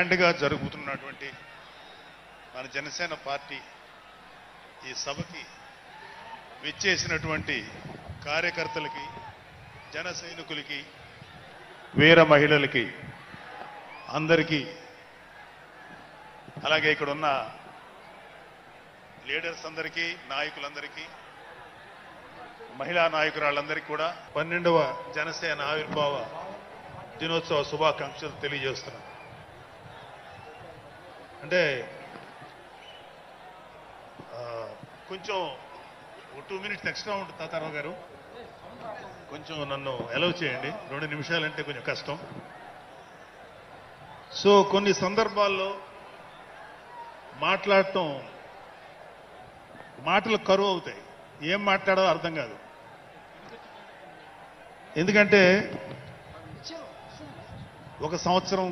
గ్రాండ్గా జరుగుతున్నటువంటి మన జనసేన పార్టీ ఈ సభకి విచ్చేసినటువంటి కార్యకర్తలకి, జన సైనికులకి, వీర మహిళలకి అందరికీ, అలాగే ఇక్కడ ఉన్న లీడర్స్ అందరికీ, నాయకులందరికీ, మహిళా నాయకురాళ్ళందరికీ కూడా 12వ జనసేన ఆవిర్భావ దినోత్సవ శుభాకాంక్షలు తెలియజేస్తున్నాం. అంటే కొంచెం 2 మినిట్స్ ఎక్స్ట్రా ఉంటుంది తాతారావు గారు, కొంచెం నన్ను అలౌ చేయండి. 2 నిమిషాలంటే కొంచెం కష్టం. సో కొన్ని సందర్భాల్లో మాట్లాడటం, మాటలు కరువు అవుతాయి, ఏం మాట్లాడాలో అర్థం కాదు. ఎందుకంటే ఒక సంవత్సరం,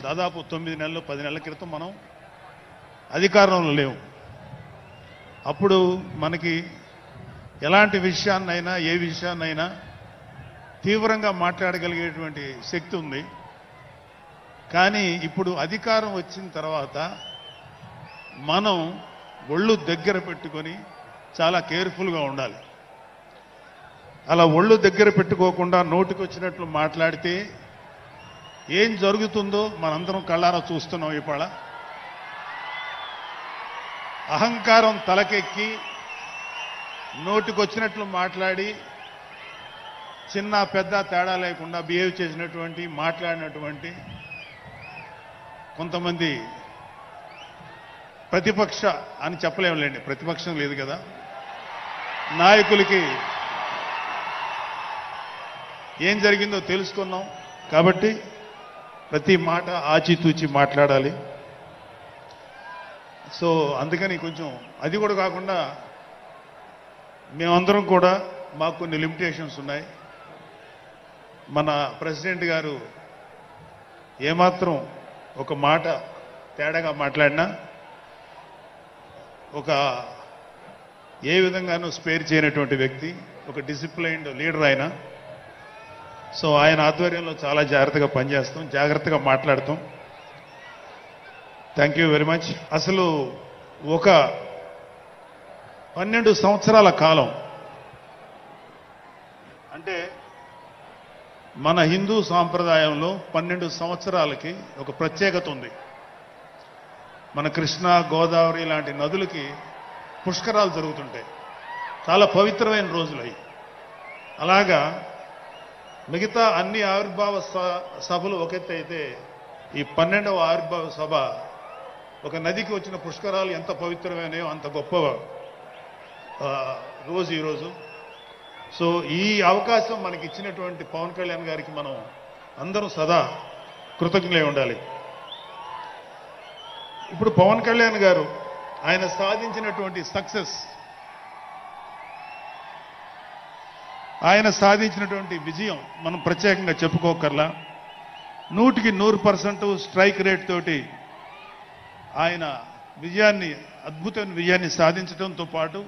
దాదాపు 9 నెలలు 10 నెలల క్రితం మనం అధికారంలో లేవు. అప్పుడు మనకి ఎలాంటి విషయాన్నైనా, ఏ విషయాన్నైనా తీవ్రంగా మాట్లాడగలిగేటువంటి శక్తి ఉంది. కానీ ఇప్పుడు అధికారం వచ్చిన తర్వాత మనం ఒళ్ళు దగ్గర పెట్టుకొని చాలా కేర్ఫుల్గా ఉండాలి. అలా ఒళ్ళు దగ్గర పెట్టుకోకుండా నోటికొచ్చినట్లు మాట్లాడితే ఏం జరుగుతుందో మనందరం కళ్ళారా చూస్తున్నాం. ఇవాళ అహంకారం తలకెక్కి నోటికొచ్చినట్లు మాట్లాడి చిన్న పెద్ద తేడా లేకుండా బిహేవ్ చేసినటువంటి, మాట్లాడినటువంటి కొంతమంది ప్రతిపక్ష అని చెప్పలేములేండి, ప్రతిపక్షం లేదు కదా, నాయకులకి ఏం జరిగిందో తెలుసుకున్నాం. కాబట్టి ప్రతి మాట ఆచితూచి మాట్లాడాలి. సో అందుకని కొంచెం అది కూడా కాకుండా మేమందరం కూడా మాకు కొన్ని లిమిటేషన్స్ ఉన్నాయి. మన ప్రెసిడెంట్ గారు ఏమాత్రం ఒక మాట తేడాగా మాట్లాడినా ఒక ఏ విధంగానూ స్పేర్ చేయనటువంటి వ్యక్తి, ఒక డిసిప్లైన్డ్ లీడర్ ఆయన. సో ఆయన ఆధ్వర్యంలో చాలా జాగ్రత్తగా పనిచేస్తాం, జాగ్రత్తగా మాట్లాడతాం. Thank you very much. అసలు ఒక 12 సంవత్సరాల కాలం అంటే మన హిందూ సాంప్రదాయంలో 12 సంవత్సరాలకి ఒక ప్రత్యేకత ఉంది. మన కృష్ణ, గోదావరి లాంటి నదులకి పుష్కరాలు జరుగుతుంటాయి. చాలా పవిత్రమైన రోజులు అవి. అలాగా మిగతా అన్ని ఆవిర్భావ సభలు ఒక ఎత్తు అయితే, ఈ 12వ ఆవిర్భావ సభ ఒక నదికి వచ్చిన పుష్కరాలు ఎంత పవిత్రమైనయో అంత గొప్ప రోజు ఈరోజు. సో ఈ అవకాశం మనకి ఇచ్చినటువంటి పవన్ కళ్యాణ్ గారికి మనం అందరం సదా కృతజ్ఞులై ఉండాలి. ఇప్పుడు పవన్ కళ్యాణ్ గారు ఆయన సాధించినటువంటి సక్సెస్, ఆయన సాధించినటువంటి విజయం మనం ప్రత్యేకంగా చెప్పుకోకర్లా. 100కి 100% స్ట్రైక్ రేట్ తోటి ఆయన విజయాన్ని, అద్భుతమైన విజయాన్ని సాధించడంతో పాటు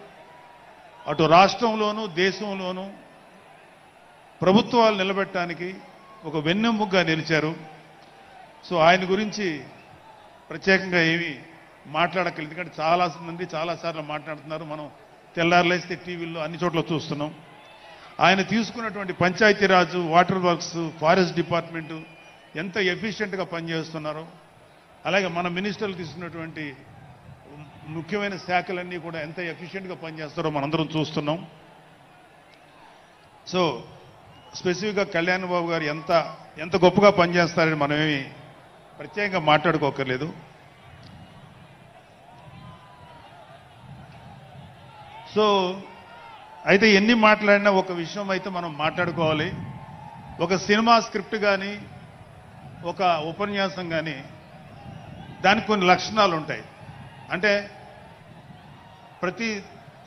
అటు రాష్ట్రంలోనూ దేశంలోనూ ప్రభుత్వాలు నిలబెట్టడానికి ఒక వెన్నెముగ్గా నిలిచారు. సో ఆయన గురించి ప్రత్యేకంగా ఏమీ మాట్లాడక్కర్లేదు, ఎందుకంటే చాలా మంది చాలాసార్లు మాట్లాడుతున్నారు. మనం తెల్లారులేస్తే టీవీల్లో అన్ని చోట్ల చూస్తున్నాం. ఆయన తీసుకున్నటువంటి Panchayati Raj, water works, forest department ఎంత ఎఫిషియెంట్గా పనిచేస్తున్నారో, అలాగే మన మినిస్టర్లు తీసుకున్నటువంటి ముఖ్యమైన శాఖలన్నీ కూడా ఎంత ఎఫిషియెంట్గా పనిచేస్తారో మనందరం చూస్తున్నాం. సో స్పెసిఫిక్గా కళ్యాణ్ బాబు గారు ఎంత గొప్పగా పనిచేస్తారని మనమేమి ప్రత్యేకంగా మాట్లాడుకోకర్లేదు. సో అయితే ఎన్ని మాట్లాడినా ఒక విషయం అయితే మనం మాట్లాడుకోవాలి. ఒక సినిమా స్క్రిప్ట్ కానీ, ఒక ఉపన్యాసం కానీ, దానికి కొన్ని లక్షణాలు ఉంటాయి. అంటే ప్రతి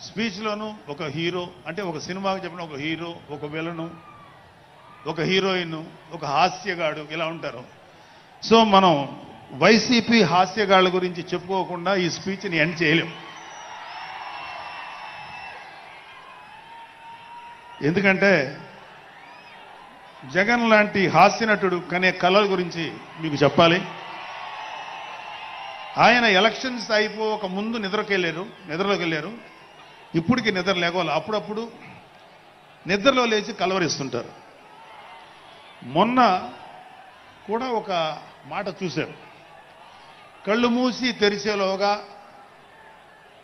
స్పీచ్లోనూ ఒక హీరో, అంటే ఒక సినిమాకి చెప్పిన ఒక హీరో, ఒక విలను, ఒక హీరోయిన్, ఒక హాస్యగాడు, ఇలా ఉంటారు. సో మనం వైసీపీ హాస్యగాళ్ళ గురించి చెప్పుకోకుండా ఈ స్పీచ్ని ఎండ్ చేయలేం. ఎందుకంటే జగన్ లాంటి హాస్యనటుడు కనే కళల గురించి మీకు చెప్పాలి. ఆయన ఎలక్షన్స్ అయిపోక ముందు నిద్రలోకి వెళ్ళారు. ఇప్పటికి నిద్ర లేవాలి. అప్పుడప్పుడు నిద్రలో లేచి కలవరిస్తుంటారు. మొన్న కూడా ఒక మాట చూశారు. కళ్ళు మూసి తెరిచేలోగా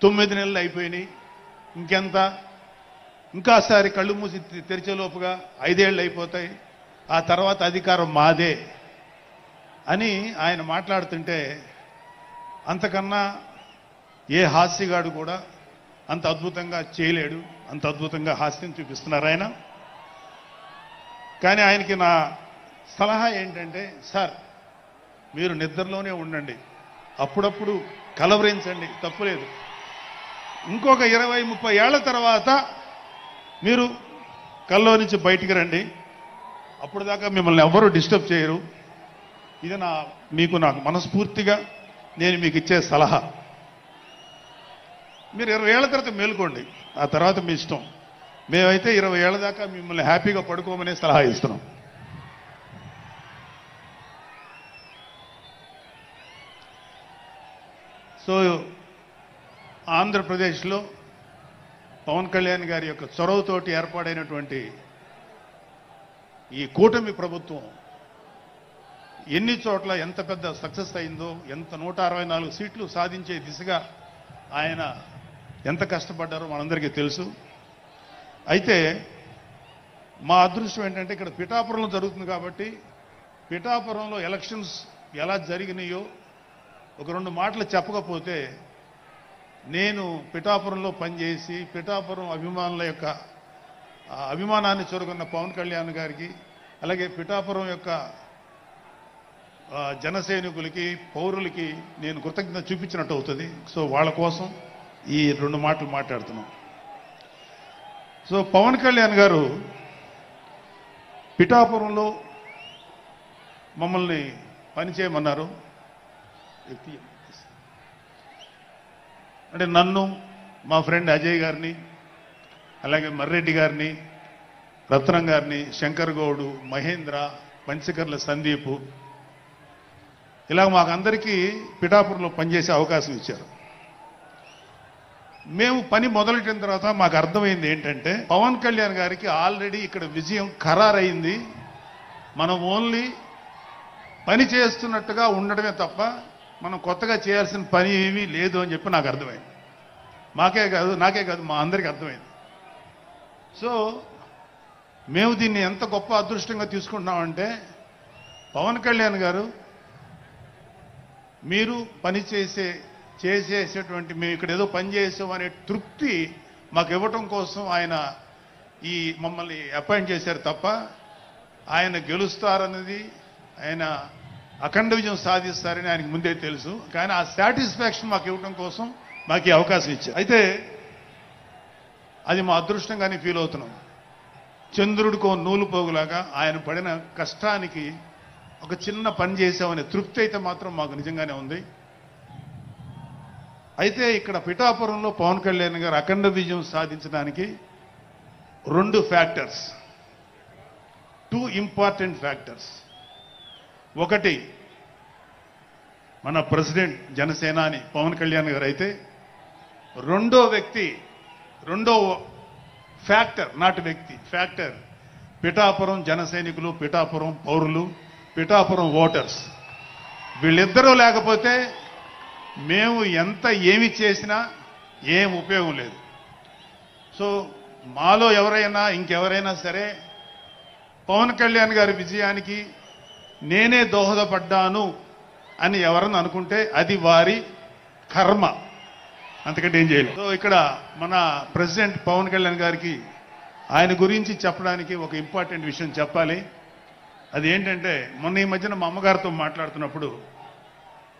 9 నెలలు అయిపోయినాయి, ఇంకెంత, ఇంకాసారి కళ్ళు మూసి తెరిచేలోపుగా 5 ఏళ్ళు అయిపోతాయి, ఆ తర్వాత అధికారం మాదే అని ఆయన మాట్లాడుతుంటే అంతకన్నా ఏ హాస్యగాడు కూడా అంత అద్భుతంగా చేయలేడు. అంత అద్భుతంగా హాస్యం చూపిస్తున్నారు ఆయన. కానీ ఆయనకి నా సలహా ఏంటంటే, సార్ మీరు నిద్రలోనే ఉండండి, అప్పుడప్పుడు కలవరించండి, తప్పులేదు. ఇంకొక 20-30 ఏళ్ల తర్వాత మీరు కల్లో నుంచి బయటికి రండి, అప్పుడు దాకా మిమ్మల్ని ఎవ్వరూ డిస్టర్బ్ చేయరు. ఇది నాకు మనస్ఫూర్తిగా నేను మీకు ఇచ్చే సలహా. మీరు 20 ఏళ్ల తర్వాత మేలుకోండి, ఆ తర్వాత మీ ఇష్టం. మేమైతే 20 ఏళ్ల దాకా మిమ్మల్ని హ్యాపీగా పడుకోమనే సలహా ఇస్తున్నాం. సో ఆంధ్రప్రదేశ్లో పవన్ కళ్యాణ్ గారి యొక్క చొరవతోటి ఏర్పాటైనటువంటి ఈ కూటమి ప్రభుత్వం ఎన్ని చోట్ల ఎంత పెద్ద సక్సెస్ అయిందో, ఎంత 164 సీట్లు సాధించే దిశగా ఆయన ఎంత కష్టపడ్డారో మనందరికీ తెలుసు. అయితే మా అదృష్టం ఏంటంటే ఇక్కడ పిఠాపురంలో జరుగుతుంది కాబట్టి పిఠాపురంలో ఎలక్షన్స్ ఎలా జరిగినాయో ఒక 2 మాటలు చెప్పకపోతే, నేను పిఠాపురంలో పనిచేసి పిఠాపురం అభిమానుల యొక్క అభిమానాన్ని చూరగొన్న పవన్ కళ్యాణ్ గారికి, అలాగే పిఠాపురం యొక్క జనసైనికులకి, పౌరులకి నేను కృతజ్ఞత చూపించినట్టు అవుతుంది. సో వాళ్ళ కోసం ఈ 2 మాటలు మాట్లాడుతున్నాం. సో పవన్ కళ్యాణ్ గారు పిఠాపురంలో మమ్మల్ని పనిచేయమన్నారు. అంటే నన్ను, మా ఫ్రెండ్ అజయ్ గారిని, అలాగే మర్రెడ్డి గారిని, రత్నం గారిని, శంకర్ గౌడు, మహేంద్ర, పంచకర్ల సందీపు, ఇలా మాకందరికీ పిఠాపురంలో పనిచేసే అవకాశం ఇచ్చారు. మేము పని మొదలెట్టిన తర్వాత మాకు అర్థమైంది ఏంటంటే, పవన్ కళ్యాణ్ గారికి ఆల్రెడీ ఇక్కడ విజయం ఖరారైంది. మనం ఓన్లీ పని చేస్తున్నట్టుగా ఉండడమే తప్ప మనం కొత్తగా చేయాల్సిన పని ఏమీ లేదు అని చెప్పి నాకు అర్థమైంది. నాకే కాదు మా అందరికీ అర్థమైంది. సో మేము దీన్ని ఎంత గొప్ప అదృష్టంగా తీసుకుంటున్నామంటే, పవన్ కళ్యాణ్ గారు మీరు పని చేసేటువంటి మేము ఇక్కడ ఏదో పని చేసాం అనే తృప్తి మాకు ఇవ్వటం కోసం ఆయన మమ్మల్ని అపాయింట్ చేశారు తప్ప ఆయన గెలుస్తారన్నది, ఆయన అఖండ విజయం సాధిస్తారని ఆయనకు ముందే తెలుసు. కానీ ఆ సాటిస్ఫాక్షన్ మాకు ఇవ్వడం కోసం మాకు ఈ అవకాశం ఇచ్చారు. అయితే అది మా అదృష్టంగానే ఫీల్ అవుతున్నాం. చంద్రుడికో నూలు పోగులాగా ఆయన పడిన కష్టానికి ఒక చిన్న పని చేసామనే తృప్తి అయితే మాత్రం మాకు నిజంగానే ఉంది. అయితే ఇక్కడ పిఠాపురంలో పవన్ కళ్యాణ్ గారు అఖండ విజయం సాధించడానికి 2 ఫ్యాక్టర్స్, 2 ఇంపార్టెంట్ ఫ్యాక్టర్స్. ఒకటి మన ప్రెసిడెంట్ జనసేనాని పవన్ కళ్యాణ్ గారు అయితే, రెండో ఫ్యాక్టర్, నాట్ వ్యక్తి, ఫ్యాక్టర్ పిఠాపురం జన సైనికులు, పిఠాపురం పౌరులు, పిఠాపురం ఓటర్స్. వీళ్ళిద్దరూ లేకపోతే మేము ఏమి చేసినా ఏం ఉపయోగం లేదు. సో మాలో ఎవరైనా ఇంకెవరైనా సరే పవన్ కళ్యాణ్ గారి విజయానికి నేనే దోహదపడ్డాను అని ఎవరన్నా అనుకుంటే అది వారి కర్మ, అంతకంటే ఏం చేయలేదు. సో ఇక్కడ మన ప్రెసిడెంట్ పవన్ కళ్యాణ్ గారికి ఆయన గురించి చెప్పడానికి ఒక ఇంపార్టెంట్ విషయం చెప్పాలి. అది ఏంటంటే, మొన్న ఈ మధ్యన మా అమ్మగారితో మాట్లాడుతున్నప్పుడు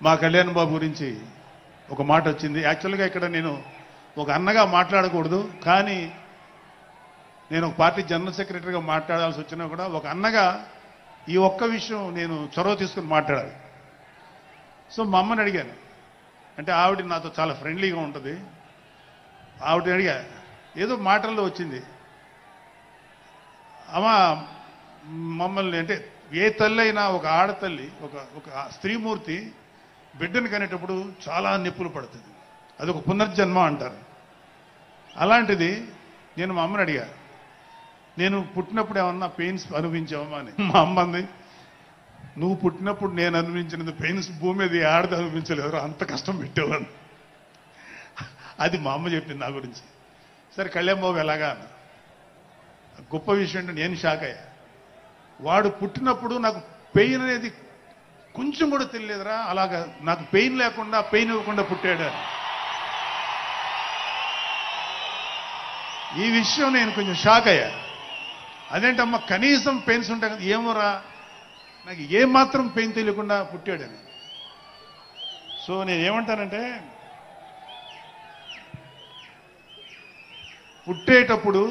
మా కళ్యాణ్ బాబు గురించి ఒక మాట వచ్చింది. యాక్చువల్గా ఇక్కడ నేను ఒక అన్నగా మాట్లాడకూడదు, కానీ నేను ఒక పార్టీ జనరల్ సెక్రటరీగా మాట్లాడాల్సి వచ్చినా కూడా ఒక అన్నగా ఈ ఒక్క విషయం నేను చొరవ తీసుకుని మాట్లాడాలి. సో మా అమ్మని అడిగాను, అంటే ఆవిడ నాతో చాలా ఫ్రెండ్లీగా ఉంటుంది. ఆవిడ అడిగా, ఏదో మాటల్లో వచ్చింది, అమ్మ మమ్మల్ని, అంటే ఏ తల్లి అయినా ఒక ఆడతల్లి, ఒక స్త్రీమూర్తి బిడ్డను కనేటప్పుడు చాలా నొప్పులు పడుతుంది. అదొక పునర్జన్మ అంటారు. అలాంటిది నేను మా అమ్మని అడిగా, నేను పుట్టినప్పుడు ఏమన్నా పెయిన్స్ అనుభవించావమ్మా అని. మా అమ్మ అంది, నువ్వు పుట్టినప్పుడు నేను అనుభవించిన పెయిన్స్ భూమి మీద ఆడది అనుభవించలేదు, అంత కష్టం పెట్టేవాడు. అది మా అమ్మ చెప్పింది నా గురించి. సరే కళ్యాణ్ బాబు ఎలాగా అన్న. గొప్ప విషయం అంటే నేను షాక్ అయ్యా. వాడు పుట్టినప్పుడు నాకు పెయిన్ అనేది కొంచెం కూడా తెలియలేదురా, అలాగా నాకు పెయిన్ లేకుండా పెయిన్ ఇవ్వకుండా పుట్టాడు. ఈ విషయం నేను కొంచెం షాక్ అయ్యా. అదేంటమ్మా కనీసం పెయిన్స్ ఉంటాయి కదా, ఏమోరా నాకు ఏమాత్రం పెయిన్ తెలియకుండా పుట్టాడని. సో నేను ఏమంటానంటే, పుట్టేటప్పుడు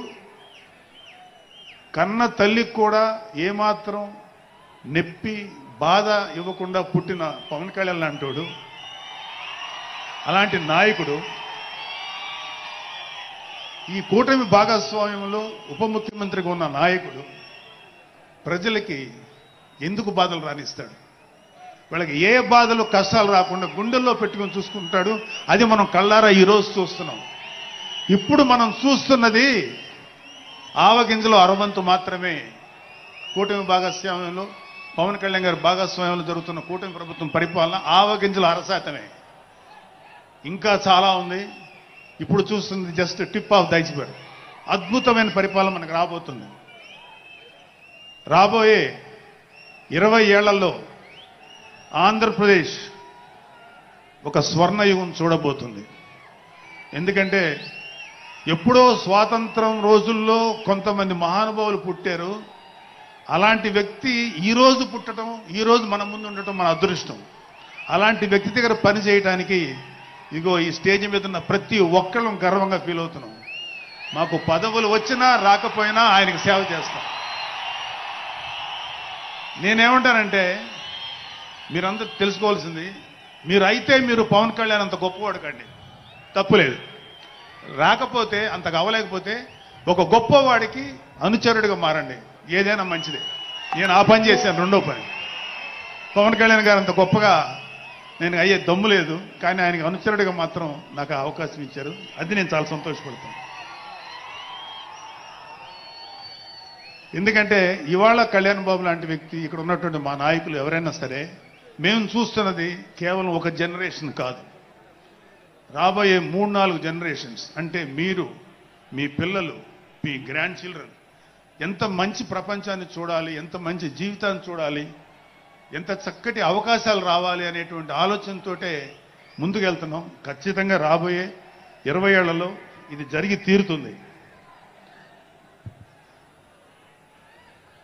కన్న తల్లికి కూడా ఏమాత్రం నొప్పి బాధ ఇవ్వకుండా పుట్టిన పవన్ కళ్యాణ్ లాంటోడు, అలాంటి నాయకుడు ఈ కూటమి భాగస్వామ్యంలో ఉప ముఖ్యమంత్రిగా ఉన్న నాయకుడు ప్రజలకి ఎందుకు బాధలు రానిస్తాడు? వాళ్ళకి ఏ బాధలు కష్టాలు రాకుండా గుండెల్లో పెట్టుకొని చూసుకుంటాడు. అది మనం కళ్ళారా ఈరోజు చూస్తున్నాం. ఇప్పుడు మనం చూస్తున్నది ఆవగింజలో అరవంతు మాత్రమే. కూటమి భాగస్వామ్యంలో పవన్ కళ్యాణ్ గారి భాగస్వామ్యంలో జరుగుతున్న కూటమి ప్రభుత్వం పరిపాలన ఆవగింజలు అరశాతమే. ఇంకా చాలా ఉంది. ఇప్పుడు చూస్తుంది just tip of the iceberg. అద్భుతమైన పరిపాలన మనకు రాబోతుంది. రాబోయే 20 ఏళ్లలో ఆంధ్రప్రదేశ్ ఒక స్వర్ణయుగం చూడబోతుంది. ఎందుకంటే ఎప్పుడో స్వాతంత్రం రోజుల్లో కొంతమంది మహానుభావులు పుట్టారు. అలాంటి వ్యక్తి ఈ రోజు పుట్టడం, ఈ రోజు మన ముందు ఉండటం మన అదృష్టం. అలాంటి వ్యక్తి దగ్గర పని చేయడానికి ఇగో ఈ స్టేజ్ మీద ఉన్న ప్రతి ఒక్కళ్ళం గర్వంగా ఫీల్ అవుతున్నాం. మాకు పదవులు వచ్చినా రాకపోయినా ఆయనకి సేవ చేస్తాం. నేనేమంటానంటే, మీరందరూ తెలుసుకోవాల్సింది, మీరు పవన్ కళ్యాణ్ అంత గొప్పవాడు కండి, తప్పులేదు. రాకపోతే అంతగా అవ్వలేకపోతే ఒక గొప్పవాడికి అనుచరుడిగా మారండి, ఏదైనా మంచిదే. నేను ఆ పని చేశాను. రెండో పని, పవన్ కళ్యాణ్ గారు అంత గొప్పగా నేను అయ్యే దమ్ము లేదు, కానీ ఆయనకి అనుచరుడిగా మాత్రం నాకు అవకాశం ఇచ్చారు. అది నేను చాలా సంతోషపడతాను. ఎందుకంటే ఇవాళ కళ్యాణ్ బాబు లాంటి వ్యక్తి, ఇక్కడ ఉన్నటువంటి మా నాయకులు ఎవరైనా సరే, మేము చూస్తున్నది కేవలం ఒక జనరేషన్ కాదు, రాబోయే 3-4 జనరేషన్స్. అంటే మీరు, మీ పిల్లలు, మీ గ్రాండ్ చిల్డ్రన్ ఎంత మంచి ప్రపంచాన్ని చూడాలి, ఎంత మంచి జీవితాన్ని చూడాలి, ఎంత చక్కటి అవకాశాలు రావాలి అనేటువంటి ఆలోచనతోటే ముందుకెళ్తున్నాం. ఖచ్చితంగా రాబోయే 20 ఏళ్లలో ఇది జరిగి తీరుతుంది.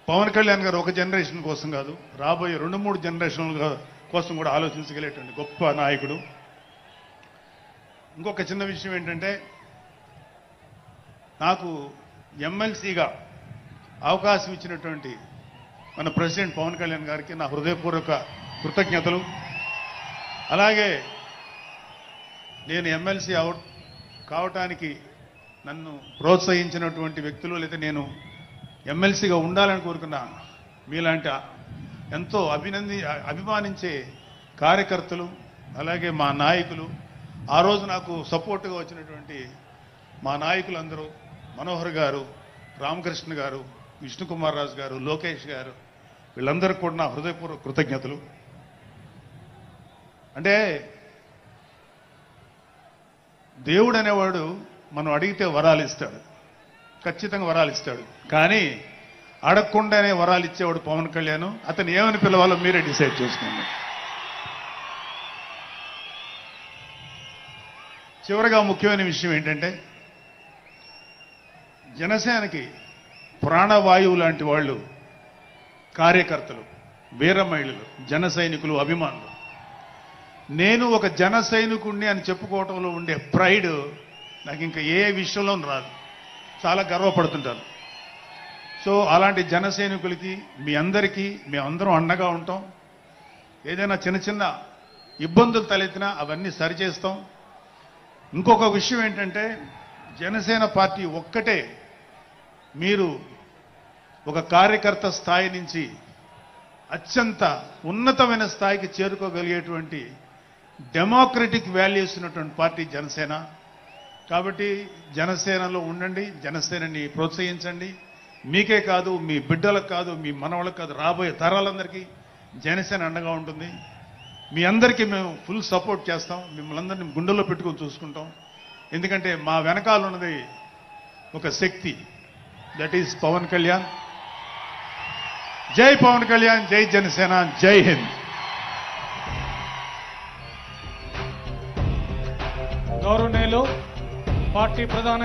పవన్ కళ్యాణ్ గారు ఒక జనరేషన్ కోసం కాదు, రాబోయే 2-3 జనరేషన్ల కోసం కూడా ఆలోచించగలిగేటువంటి గొప్ప నాయకుడు. ఇంకొక చిన్న విషయం ఏంటంటే, నాకు ఎమ్మెల్సీగా అవకాశం ఇచ్చినటువంటి మన ప్రెసిడెంట్ పవన్ కళ్యాణ్ గారికి నా హృదయపూర్వక కృతజ్ఞతలు. అలాగే నేను ఎమ్మెల్సీ కావటానికి నన్ను ప్రోత్సహించినటువంటి వ్యక్తులు, లేదా నేను ఎమ్మెల్సీగా ఉండాలని కోరుకున్న మీలాంటి ఎంతో అభిమానించే కార్యకర్తలు, అలాగే మా నాయకులు, ఆ రోజు నాకు సపోర్టుగా వచ్చినటువంటి మా నాయకులందరూ, మనోహర్ గారు, రామకృష్ణ గారు, విష్ణుకుమార్ రాజు గారు, లోకేష్ గారు, వీళ్ళందరికీ కూడా నా హృదయపూర్వక కృతజ్ఞతలు. అంటే దేవుడు అనేవాడు మనం అడిగితే వరాలు ఇస్తాడు, ఖచ్చితంగా వరాలు ఇస్తాడు. కానీ అడగకుండానే వరాలు ఇచ్చేవాడు పవన్ కళ్యాణ్. అతను ఏమని పిలవాలో మీరే డిసైడ్ చేసుకోండి. చివరగా ముఖ్యమైన విషయం ఏంటంటే, జనసేనకి ప్రాణవాయువు లాంటి వాళ్ళు కార్యకర్తలు, వీర మహిళలు, జన సైనికులు, అభిమానులు. నేను ఒక జన సైనికుడిని అని చెప్పుకోవటంలో ఉండే ప్రైడ్ నాకు ఇంకా ఏ విషయంలో రాదు. చాలా గర్వపడుతుంటాను. సో అలాంటి జన సైనికులకి మీ అందరికీ మేమందరం అండగా ఉంటాం. ఏదైనా చిన్న చిన్న ఇబ్బందులు తలెత్తినా అవన్నీ సరిచేస్తాం. ఇంకొక విషయం ఏంటంటే, జనసేన పార్టీ ఒక్కటే మీరు ఒక కార్యకర్త స్థాయి నుంచి అత్యంత ఉన్నతమైన స్థాయికి చేరుకోగలిగేటువంటి డెమోక్రటిక్ వాల్యూస్ ఉన్నటువంటి పార్టీ జనసేన. కాబట్టి జనసేనలో ఉండండి, జనసేనని ప్రోత్సహించండి. మీకే కాదు, మీ బిడ్డలకు కాదు, మీ మనవళ్ళకు కాదు, రాబోయే తరాలందరికీ జనసేన అండగా ఉంటుంది. మీ అందరికీ మేము ఫుల్ సపోర్ట్ చేస్తాం. మిమ్మల్ని అందరినీ గుండెల్లో పెట్టుకొని చూసుకుంటాం. ఎందుకంటే మా వెనకాల ఉన్నది ఒక శక్తి, దట్ ఈస్ పవన్ కళ్యాణ్. జై పవన్ కళ్యాణ్, జై జనసేన, జై హింద్. గౌరవనీయులు పార్టీ ప్రధాన